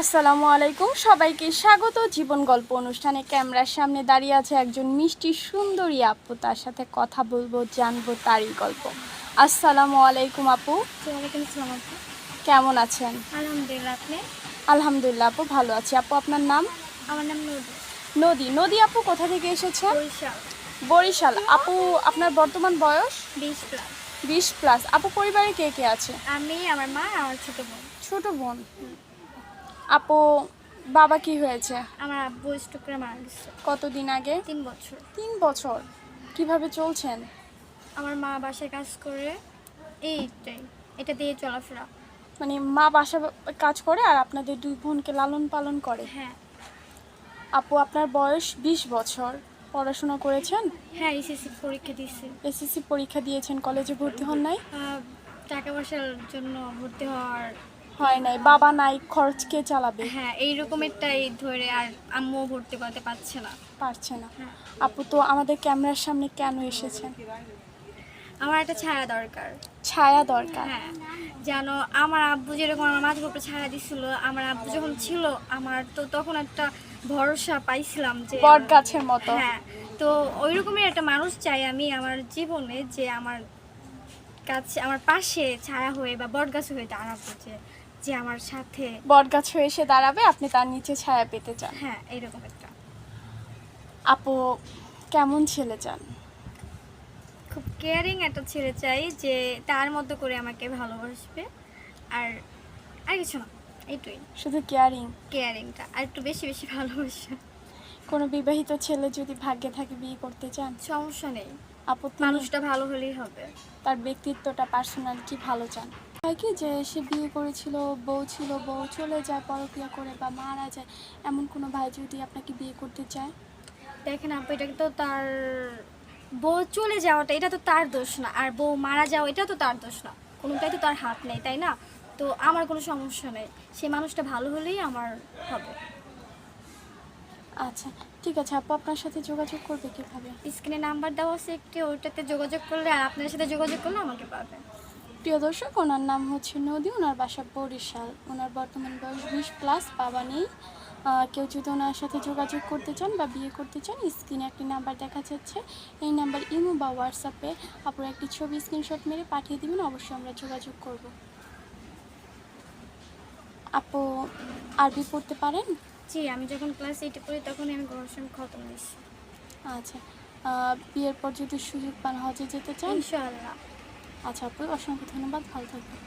আসসালামু আলাইকুম, সবাইকে স্বাগত জীবন গল্প অনুষ্ঠানে। ক্যামেরার সামনে দাঁড়িয়ে আছে একজন মিষ্টি সুন্দরী আপু, তার সাথে কথা বলবো, জানবো তারই গল্প। আসসালামু আলাইকুম আপু। ওয়ালাইকুম আসসালাম আপু। কেমন আছেন? আলহামদুলিল্লাহ, আপনি? আলহামদুলিল্লাহ আপু, ভালো আছি। আপু আপনার নাম? আমার নাম নদী। নদী। নদী আপু কোথা থেকে এসেছেন? বরিশাল। বরিশাল। আপু আপনার বর্তমান বয়স? 20+। 20+। আপু পরিবারে কে কে আছে? আমি, আমার মা, আমার ছোট বোন। ছোট বোন। আপু বাবা কি হয়েছে? আমার আব্বু স্ট্রোক করে মারা গেছে। কতদিন আগে? 3 বছর। 3 বছর। কিভাবে চলছেন? আমার মা বাসায় কাজ করে, এইটাই, এটা দিয়ে চলাফেরা। মানে মা বাসা কাজ করে আর আপনাদের দুই বোনকে লালন পালন করে? হ্যাঁ। আপু আপনার বয়স 20 বছর, পড়াশোনা করেছেন? হ্যাঁ, এসএসসি পরীক্ষা দিয়েছি। এসএসসি পরীক্ষা দিয়েছেন, কলেজে ভর্তি হন নাই? টাকা পয়সার জন্য ভর্তি হওয়ার হয় নাই। বাবা নাই, খরচ কে চালাবে? হ্যাঁ, এই রকমেরটাই ধরে, আর আম্মুও ভর্তি করতে পারছে না। পারছে না। হ্যাঁ। আপু তো আমাদের ক্যামেরার সামনে কেন এসেছেন? আমার একটা ছায়া দরকার। ছায়া দরকার। হ্যাঁ, জানো আমার আব্বু যেরকম আমার মাঝে উপরে ছায়া দিছিল, আমার আব্বু যখন ছিল আমার তো তখন একটা ভরসা পাইছিলাম যে বট গাছের মতো। হ্যাঁ, তো ওই রকমের একটা মানুষ চাই আমি আমার জীবনে, যে আমার কাছে, আমার পাশে ছায়া হয়ে বা বট গাছ হয়ে দাঁড়াবো, যে যে আমার সাথে বট গাছ হয়ে এসে দাঁড়াবে, আপনি তার নিচে ছায়া পেতে চান। হ্যাঁ, এইরকম একটা আপু কেমন ছেলে চান? খুব কেয়ারিং একটা ছেলে চাই, যে তার মতো করে আমাকে ভালোবাসবে, আর আর কিছু না, এইটুই। শুধু কেয়ারিং? কেয়ারিংটা আর একটু বেশি বেশি ভালোবাসা। কোনো বিবাহিত ছেলে যদি ভাগ্যে থাকে বিয়ে করতে চান? সমস্যা নেই, আপু মানুষটা ভালো হলেই হবে। তার ব্যক্তিত্বটা, পার্সোনালিটি ভালো চান। হয় কি যে সে বিয়ে করেছিল, বউ ছিল, বউ চলে যায় পরকীয়া করে বা মারা যায়, এমন কোনো ভাই যদি আপনাকে বিয়ে করতে চায়? দেখেন আপু, এটা তো তার বউ চলে যাওয়াটা, এটা তো তার দোষ না, আর বউ মারা যাওয়া এটা তো তার দোষ না, কোনোটাই তো তার হাত নেই, তাই না? তো আমার কোনো সমস্যা নেই, সে মানুষটা ভালো হলেই আমার হবে। আচ্ছা ঠিক আছে আপু, আপনার সাথে যোগাযোগ করবে কীভাবে? স্ক্রিনে নাম্বার দেওয়া আছে একটি, ওইটাতে যোগাযোগ করলে, আর আপনার সাথে যোগাযোগ করলে আমাকে পাবে। প্রিয় দর্শক, ওনার নাম হচ্ছে নদী, ওনার বাসা বরিশাল, ওনার বর্তমান বয়স 20+, বাবা নেই। কেউ যদি ওনার সাথে যোগাযোগ করতে চান বা বিয়ে করতে চান, স্ক্রিনে একটি নাম্বার দেখা যাচ্ছে, এই নাম্বার ইমো বা হোয়াটসঅ্যাপে আপনারা একটি ছবি স্ক্রিনশট মেরে পাঠিয়ে দেবেন, অবশ্যই আমরা যোগাযোগ করব। আপু আরবি পড়তে পারেন? জি, আমি যখন ক্লাস 8-এ পড়ি তখনই আমি কোরআন খতম দিয়েছি। আচ্ছা, বিয়ের পর যদি সুযোগ পান হজে যেতে চান? ইনশাআল্লাহ। আচ্ছা আপু, অসংখ্য ধন্যবাদ, ভালো থাকবেন।